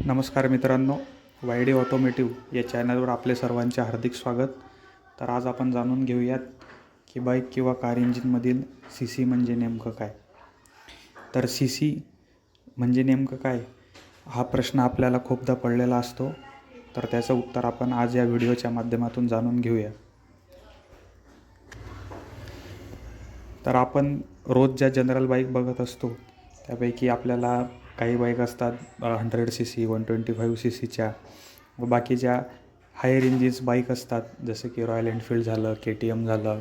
नमस्कार मित्रांनो, Y D automotive या चॅनलवर आपले सर्वांचे हार्दिक स्वागत. तर आज आपण जाणून घेऊयात की बाईक किंवा कार इंजिनमधील सी सी म्हणजे नेमकं काय. तर सी सी म्हणजे नेमकं काय हा प्रश्न आपल्याला खूपदा पडलेला असतो. तर त्याचं उत्तर आपण आज या व्हिडिओच्या माध्यमातून जाणून घेऊया. तर आपण रोज ज्या जनरल बाईक बघत असतो त्यापैकी आपल्याला काही बाईक असतात 100 सी सी 125 सी सीच्या व बाकीच्या हायर इंजिन्स बाईक असतात, जसं की रॉयल एनफील्ड झालं, KTM झालं,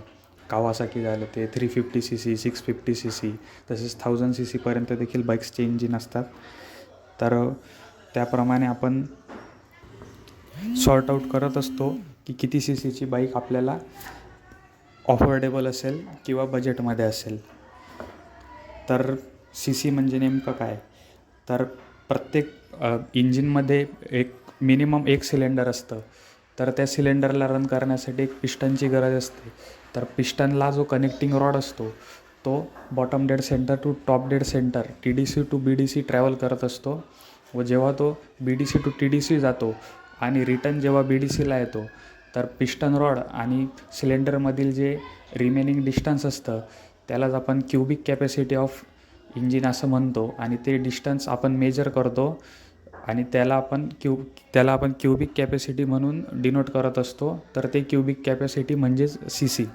कावासाकी झालं, ते 350 सी सी 650 सी सी तसेच 1000 सी सीपर्यंत देखील बाईक्सचे इंजिन असतात. तर त्याप्रमाणे आपण सॉर्ट आऊट करत असतो की किती सी सीची बाईक आपल्याला अफोर्डेबल असेल किंवा बजेटमध्ये असेल. तर सी सी म्हणजे नेमकं काय, तर प्रत्येक इंजिनमध्ये एक मिनिमम एक सिलेंडर असतं. तर त्या सिलेंडरला रन करण्यासाठी एक पिस्टनची गरज असते. तर पिस्टनला जो कनेक्टिंग रॉड असतो तो bottom dead centre to top dead centre TDC to BDC travel करत असतो व जेव्हा तो BDC टू TDC जातो आणि रिटर्न जेव्हा BDCला येतो तर पिस्टन रॉड आणि सिलेंडरमधील जे रिमेनिंग डिस्टन्स असतं त्यालाच आपण क्युबिक कॅपॅसिटी ऑफ इंजिन असं म्हणतो आणि ते डिस्टन्स आपण मेजर करतो आणि त्याला आपण क्युबिक कॅपॅसिटी म्हणून डिनोट करत असतो. तर ते क्युबिक कॅपॅसिटी म्हणजेच सी सी.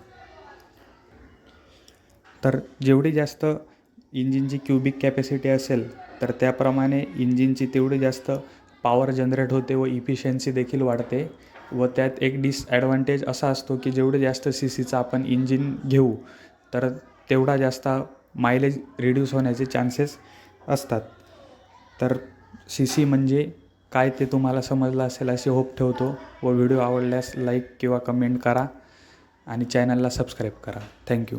तर जेवढी जास्त इंजिनची क्युबिक कॅपॅसिटी असेल तर त्याप्रमाणे इंजिनची तेवढी जास्त पॉवर जनरेट होते व इफिशियन्सी देखील वाढते. व त्यात एक डिसॲडव्हान्टेज असा असतो की जेवढे जास्त सी सीचं आपण इंजिन घेऊ तर तेवढा जास्त मायलेज रिड्यूस होण्याचे चान्सेस असतात. तर सी सी म्हणजे काय ते तुम्हाला समजलं असेल अशी होप ठेवतो व व्हिडिओ आवडल्यास लाईक किंवा कमेंट करा आणि चॅनलला सबस्क्राईब करा. थँक्यू.